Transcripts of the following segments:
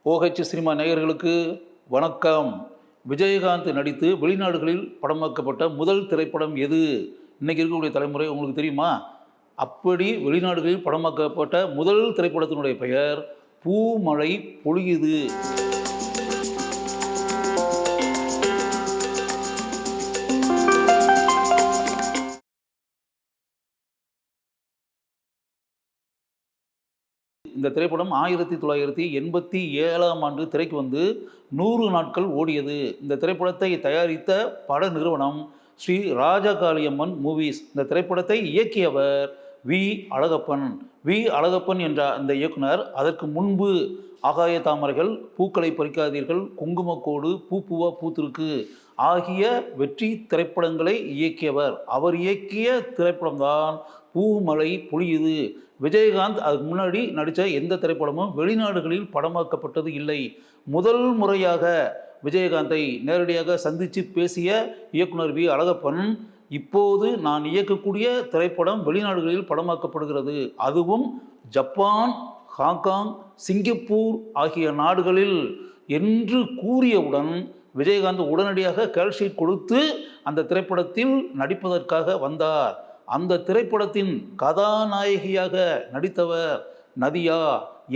OH cinema நேயர்களுக்கு வணக்கம். விஜயகாந்த் நடித்து வெளிநாடுகளில் படமாக்கப்பட்ட முதல் திரைப்படம் எது? இன்னைக்கு இருக்கக்கூடிய தலைமுறை உங்களுக்கு தெரியுமா? அப்படி வெளிநாடுகளில் படமாக்கப்பட்ட முதல் திரைப்படத்தினுடைய பெயர் பூமழை பொழியுது. இந்த திரைப்படம் 1987ஆம் ஆண்டு திரைக்கு வந்து 100 நாட்கள் ஓடியது. இந்த திரைப்படத்தை தயாரித்த பட நிறுவனம் ஸ்ரீ ராஜகாளியம்மன் மூவிஸ். இந்த திரைப்படத்தை இயக்கியவர் வி. அழகப்பன். வி. அழகப்பன் என்ற அந்த இயக்குனர் அதற்கு முன்பு ஆகாய தாமரைகள், பூக்களை பறிக்காதீர்கள், குங்குமக்கோடு, பூவா பூத்திருக்கு ஆகிய வெற்றி திரைப்படங்களை இயக்கியவர். அவர் இயக்கிய திரைப்படம்தான் பூமழை பொழியுது. விஜயகாந்த் அதுக்கு முன்னாடி நடித்த எந்த திரைப்படமும் வெளிநாடுகளில் படமாக்கப்பட்டது இல்லை. முதல் முறையாக விஜயகாந்தை நேரடியாக சந்தித்து பேசிய இயக்குனர் வி. அழகப்பன், இப்போது நான் இயக்கக்கூடிய திரைப்படம் வெளிநாடுகளில் படமாக்கப்படுகிறது, அதுவும் ஜப்பான், ஹாங்காங், சிங்கப்பூர் ஆகிய நாடுகளில் என்று கூறியவுடன் விஜயகாந்த் உடனடியாக கால்ஷீட் கொடுத்து அந்த திரைப்படத்தில் நடிப்பதற்காக வந்தார். அந்த திரைப்படத்தின் கதாநாயகியாக நடித்தவர் நதியா.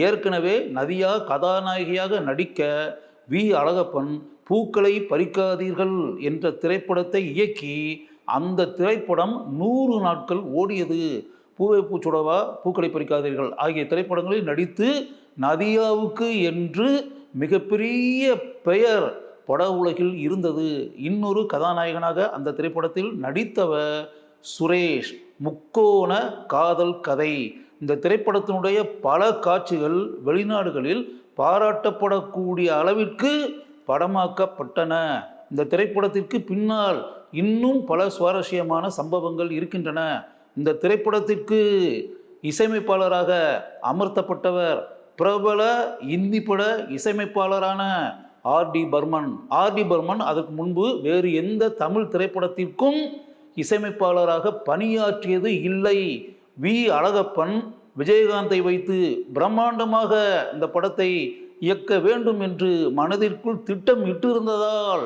ஏற்கனவே நதியா கதாநாயகியாக நடிக்க வி. அழகப்பன் பூக்களை பறிக்காதீர்கள் என்ற திரைப்படத்தை இயக்கி அந்த திரைப்படம் 100 நாட்கள் ஓடியது. பூவே பூச்சுடவா, பூக்களை பறிக்காதீர்கள் ஆகிய திரைப்படங்களில் நடித்து நதியாவுக்கு என்று மிகப்பெரிய பெயர் பட உலகில் இருந்தது. இன்னொரு கதாநாயகனாக அந்த திரைப்படத்தில் நடித்தவர் சுரேஷ். முக்கோண காதல் கதை. இந்த திரைப்படத்தினுடைய பல காட்சிகள் வெளிநாடுகளில் பாராட்டப்படக்கூடிய அளவிற்கு படமாக்கப்பட்டன. இந்த திரைப்படத்திற்கு பின்னால் இன்னும் பல சுவாரஸ்யமான சம்பவங்கள் இருக்கின்றன. இந்த திரைப்படத்திற்கு இசையமைப்பாளராக அமர்த்தப்பட்டவர் பிரபல இந்தி பட இசையமைப்பாளரான R.D. பர்மன். R.D. பர்மன் அதற்கு முன்பு வேறு எந்த தமிழ் திரைப்படத்திற்கும் இசையமைப்பாளராக பணியாற்றியது இல்லை. வி. அழகப்பன் விஜயகாந்தை வைத்து பிரம்மாண்டமாக இந்த படத்தை இயக்க வேண்டும் என்று மனதிற்குள் திட்டம் இட்டிருந்ததால்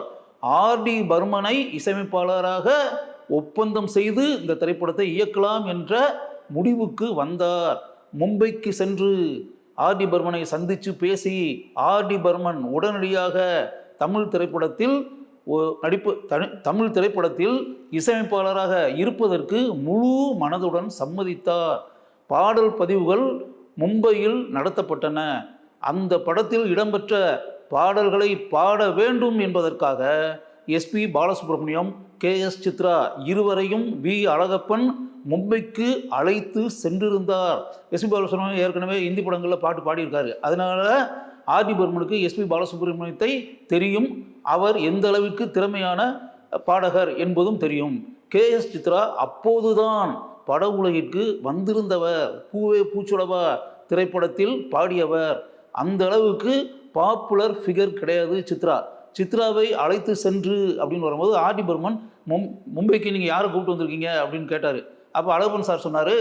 R.D. பர்மனை இசையமைப்பாளராக ஒப்பந்தம் செய்து இந்த திரைப்படத்தை இயக்கலாம் என்ற முடிவுக்கு வந்தார். மும்பைக்கு சென்று R.D. பர்மனை சந்தித்து பேசி R.D. பர்மன் உடனடியாக தமிழ் திரைப்படத்தில் இசையமைப்பாளராக இருப்பதற்கு முழு மனதுடன் சம்மதித்தார். பாடல் பதிவுகள் மும்பையில் நடத்தப்பட்டன. அந்த படத்தில் இடம்பெற்ற பாடல்களை பாட வேண்டும் என்பதற்காக SP பாலசுப்ரமணியம், KS சித்ரா இருவரையும் வி. அழகப்பன் மும்பைக்கு அழைத்து சென்றிருந்தார். SP பாலசுப்ரமணியம் ஏற்கனவே இந்தி படங்களில் பாட்டு பாடியிருக்காரு. அதனால R.D. பர்மனுக்கு SP பாலசுப்ரமணியத்தை தெரியும். அவர் எந்த அளவிற்கு திறமையான பாடகர் என்பதும் தெரியும். KS சித்ரா அப்போதுதான் பட உலகிற்கு வந்திருந்தவர். பூவே பூச்சுடவா திரைப்படத்தில் பாடியவர். அந்த அளவுக்கு பாப்புலர் ஃபிகர் கிடையாது சித்ராவை அழைத்து சென்று அப்படின்னு வரும்போது R.D. பர்மன் மும்பைக்கு நீங்கள் யாரை கூப்பிட்டு வந்திருக்கீங்க அப்படின்னு கேட்டார். அப்போ அழகப்பன் சார் சொன்னார்,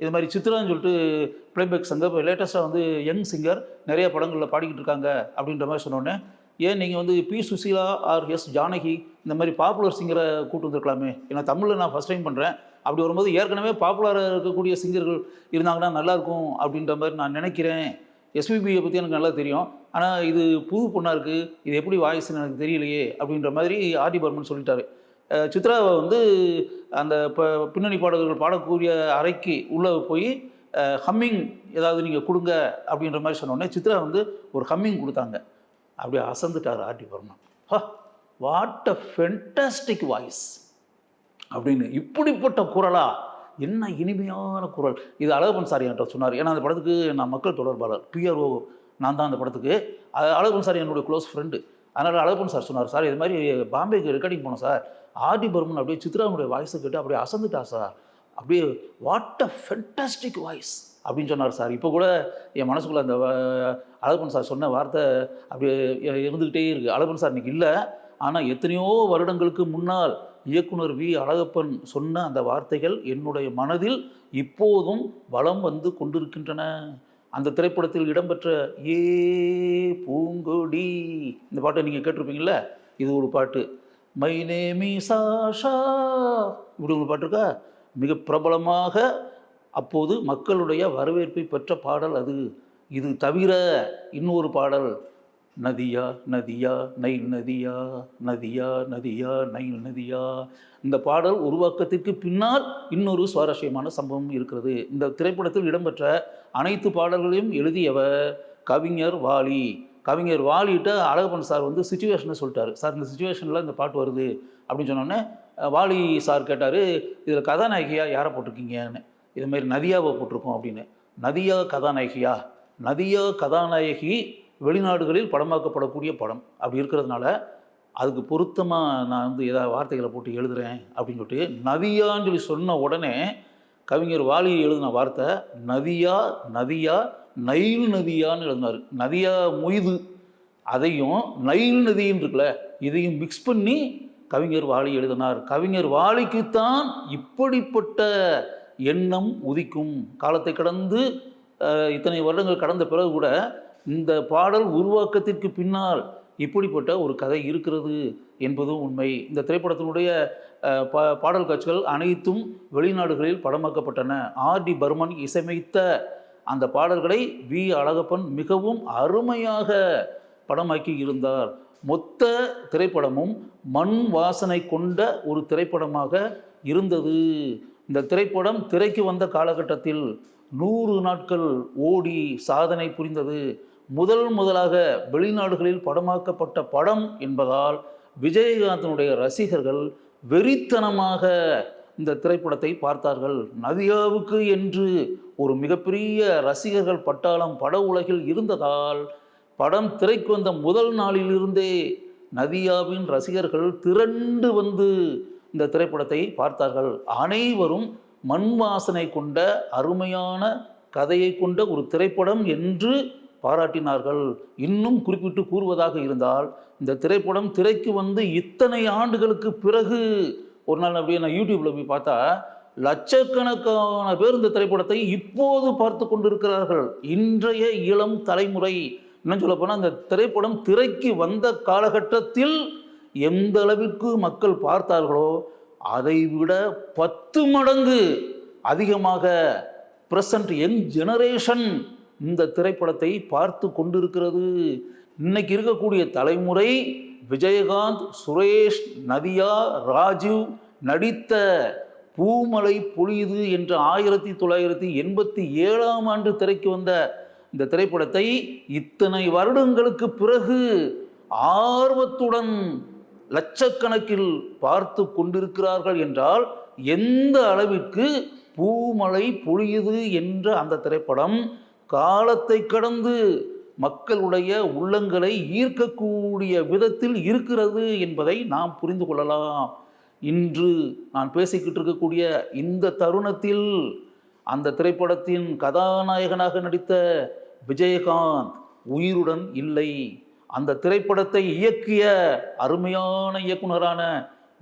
இது மாதிரி சித்ரான்னு சொல்லிட்டு பிளேபேக் சிங்கர், இப்போ லேட்டஸ்ட்டாக வந்து யங் சிங்கர் நிறைய படங்களில் பாடிக்கிட்டு இருக்காங்க அப்படின்ற மாதிரி சொன்னோன்னே, ஏன் நீங்கள் வந்து P. Susheela or S. Janaki இந்த மாதிரி பாப்புலர் சிங்கரை கூப்பிட்டு வந்திருக்கலாமே, ஏன்னா தமிழில் நான் ஃபஸ்ட் டைம் பண்ணுறேன், அப்படி வரும்போது ஏற்கனவே பாப்புலராக இருக்கக்கூடிய சிங்கர்கள் இருந்தாங்கன்னா நல்லாயிருக்கும் அப்படின்ற மாதிரி நான் நினைக்கிறேன். SPBயை பற்றி எனக்கு நல்லா தெரியும், ஆனால் இது புது பொண்ணாக இருக்குது, இது எப்படி வாய்ஸ்ன்னு எனக்கு தெரியலையே அப்படின்ற மாதிரி R.D. பர்மன் சொல்லிட்டாரு. சித்ராவை வந்து அந்த பின்னணி பாடகர்கள் பாடக்கூடிய அறைக்கு உள்ளே போய் ஹம்மிங் ஏதாவது நீங்கள் கொடுங்க அப்படின்ற மாதிரி சொன்னோடனே சித்ரா வந்து ஒரு ஹம்மிங் கொடுத்தாங்க. அப்படியே அசந்துட்டார் R.D. Burman. What a fantastic voice அப்படின்னு. இப்படிப்பட்ட குரலா, என்ன இனிமையான குரல். இது அழகப்பன் சார் என்கிட்ட சொன்னார். ஏன்னா அந்த படத்துக்கு நான் மக்கள் தொடர்பாளர், PRO நான் தான் அந்த படத்துக்கு. அழகப்பன் சார் என்னுடைய க்ளோஸ் ஃப்ரெண்டு. அதனால் அழகப்பன் சார் சொன்னார், சார் இது மாதிரி பாம்பேக்கு ரெக்கார்டிங் போனோம் சார், R.D. பர்மன் அப்படியே சித்ராவுடைய வாய்ஸை கேட்டு அப்படியே அசந்துட்டா சார், அப்படியே வாட் அ ஃபென்டாஸ்டிக் வாய்ஸ் அப்படின்னு சொன்னார் சார். இப்போ கூட என் மனசுக்குள்ளே அந்த அழகப்பன் சார் சொன்ன வார்த்தை அப்படியே இருந்துக்கிட்டே இருக்குது. அழகப்பன் சார் இன்றைக்கி இல்லை, ஆனால் எத்தனையோ வருடங்களுக்கு முன்னால் இயக்குனர் வி. அழகப்பன் சொன்ன அந்த வார்த்தைகள் என்னுடைய மனதில் இப்போதும் வலம் வந்து கொண்டிருக்கின்றன. அந்த திரைப்படத்தில் இடம்பெற்ற ஏ பூ பூங்கொடி. இந்த பாட்டை நீங்கள் கேட்டிருப்பீங்கள, இது ஒரு பாட்டு. மை நேம் இஸ் ஆஷா, இப்படி ஒரு பாட்டு இருக்கா. மிக பிரபலமாக அப்போது மக்களுடைய வரவேற்பை பெற்ற பாடல் அது. இது தவிர இன்னொரு பாடல், நதியா நதியா நைல் நதியா, நதியா நதியா நைல் நதியா. இந்த பாடல் உருவாக்கத்திற்கு பின்னால் இன்னொரு சுவாரஸ்யமான சம்பவம் இருக்கிறது. இந்த திரைப்படத்தில் இடம்பெற்ற அனைத்து பாடல்களையும் எழுதியவர் கவிஞர் வாலி. கவிஞர் வாலிகிட்ட அழகப்பன் சார் வந்து சுச்சுவேஷனை சொல்லிட்டாரு. சார், இந்த சுச்சுவேஷனில் இந்த பாட்டு வருது அப்படின்னு சொன்னோடனே வாலி சார் கேட்டார், இதில் கதாநாயகியாக யாரை போட்டிருக்கீங்கன்னு. இதுமாரி நதியாவை போட்டிருக்கோம் அப்படின்னு. நதியா கதாநாயகியா? நதியா கதாநாயகி வெளிநாடுகளில் படமாக்கப்படக்கூடிய படம். அப்படி இருக்கிறதுனால அதுக்கு பொருத்தமாக நான் வந்து ஏதாவது வார்த்தைகளை போட்டு எழுதுகிறேன் அப்படின்னு சொல்லிட்டு நதியான்னு சொல்லி சொன்ன உடனே கவிஞர் வாலி எழுதின வார்த்தை நதியா நதியா நைல் நதியான்னு எழுதினார். நதியா மொய்து அதையும் நைல் நதின்னு இருக்குல்ல, இதையும் மிக்ஸ் பண்ணி கவிஞர் வாலி எழுதினார். கவிஞர் வாலிக்குத்தான் இப்படிப்பட்ட எண்ணம் உதிக்கும். காலத்தை கடந்து இத்தனை வருடங்கள் கடந்த பிறகு கூட இந்த பாடல் உருவாக்கத்திற்கு பின்னால் இப்படிப்பட்ட ஒரு கதை இருக்கிறது என்பதும் உண்மை. இந்த திரைப்படத்தினுடைய பாடல் காட்சிகள் அனைத்தும் வெளிநாடுகளில் படமாக்கப்பட்டன. ஆர்.டி. பர்மன் இசையமைத்த அந்த பாடல்களை வி. அழகப்பன் மிகவும் அருமையாக படமாக்கி இருந்தார். மொத்த திரைப்படமும் மண் வாசனை கொண்ட ஒரு திரைப்படமாக இருந்தது. இந்த திரைப்படம் திரைக்கு வந்த காலகட்டத்தில் 100 நாட்கள் ஓடி சாதனை புரிந்தது. முதலாக வெளிநாடுகளில் படமாக்கப்பட்ட படம் என்பதால் விஜயகாந்தனுடைய ரசிகர்கள் வெறித்தனமாக இந்த திரைப்படத்தை பார்த்தார்கள். நதியாவுக்கு என்று ஒரு மிகப்பெரிய ரசிகர்கள் பட்டாளம் பட உலகில் இருந்ததால் படம் திரைக்கு வந்த முதல் நாளிலிருந்தே நதியாவின் ரசிகர்கள் திரண்டு வந்து இந்த திரைப்படத்தை பார்த்தார்கள். அனைவரும் மண் வாசனை கொண்ட அருமையான கதையை கொண்ட ஒரு திரைப்படம் என்று பாராட்டினார்கள். இன்னும் குறிப்பிட்டு கூறுவதாக இருந்தால், இந்த திரைப்படம் திரைக்கு வந்து இத்தனை ஆண்டுகளுக்கு பிறகு ஒரு நாள் அப்படியே நான் யூடியூப்பில் போய் பார்த்தா லட்சக்கணக்கான பேர் இந்த திரைப்படத்தை இப்போது பார்த்து கொண்டிருக்கிறார்கள். இன்றைய இளம் தலைமுறை என்ன சொல்ல போனால், இந்த திரைப்படம் திரைக்கு வந்த காலகட்டத்தில் எந்த அளவிற்கு மக்கள் பார்த்தார்களோ அதை விட 10 மடங்கு அதிகமாக பிரசன்ட் யங் ஜெனரேஷன் இந்த திரைப்படத்தை பார்த்து கொண்டிருக்கிறது. இன்னைக்கு இருக்கக்கூடிய தலைமுறை விஜயகாந்த், சுரேஷ், நதியா, ராஜீவ் நடித்த பூமலை பொழியுது என்ற 1987ஆம் ஆண்டு திரைக்கு வந்த இந்த திரைப்படத்தை இத்தனை வருடங்களுக்கு பிறகு ஆர்வத்துடன் லட்சக்கணக்கில் பார்த்து கொண்டிருக்கிறார்கள் என்றால் எந்த அளவிற்கு பூமலை பொழியுது என்ற அந்த திரைப்படம் காலத்தை கடந்து மக்களுடைய உள்ளங்களை ஈர்க்கக்கூடிய விதத்தில் இருக்கிறது என்பதை நாம் புரிந்து கொள்ளலாம். இன்று நான் பேசிக்கிட்டு இருக்கக்கூடிய இந்த தருணத்தில் அந்த திரைப்படத்தின் கதாநாயகனாக நடித்த விஜயகாந்த் உயிருடன் இல்லை. அந்த திரைப்படத்தை இயக்கிய அருமையான இயக்குனரான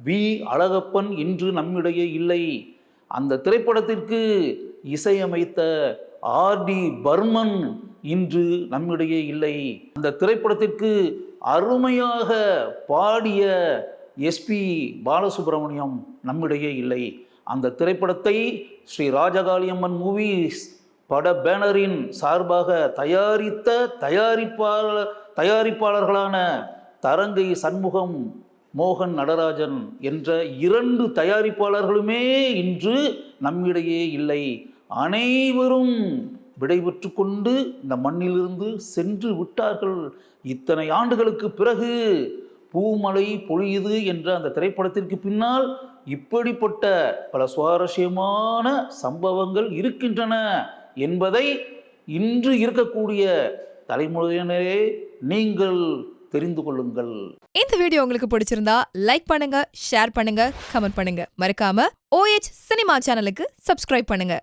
வி. அழகப்பன் இன்று நம்மிடையே இல்லை. அந்த திரைப்படத்திற்கு இசையமைத்த ஆர்.டி. பர்மன் இன்று நம்மிடையே இல்லை. அந்த திரைப்படத்திற்கு அருமையாக பாடிய எஸ்.பி. பாலசுப்ரமணியம் நம்மிடையே இல்லை. அந்த திரைப்படத்தை ஸ்ரீ ராஜகாளியம்மன் மூவிஸ் பட பேனரின் சார்பாக தயாரித்த தயாரிப்பாளர்களான தரங்கை சண்முகம், மோகன் நடராஜன் என்ற 2 தயாரிப்பாளர்களுமே இன்று நம்மிடையே இல்லை. அனைவரும் விடைபெற்று கொண்டு இந்த மண்ணிலிருந்து சென்று விட்டார்கள். இத்தனை ஆண்டுகளுக்கு பிறகு பூமலை பொழியுது என்ற அந்த திரைப்படத்திற்கு பின்னால் இப்படிப்பட்ட பல சுவாரஸ்யமான சம்பவங்கள் இருக்கின்றன என்பதை இன்று இருக்கக்கூடிய தலைமுறையினரே நீங்கள் தெரிந்து கொள்ளுங்கள். இந்த வீடியோ உங்களுக்கு பிடிச்சிருந்தா லைக் பண்ணுங்க, ஷேர் பண்ணுங்க, கமெண்ட் பண்ணுங்க. மறக்காம OH சினிமா சேனலுக்கு சப்ஸ்கிரைப் பண்ணுங்க.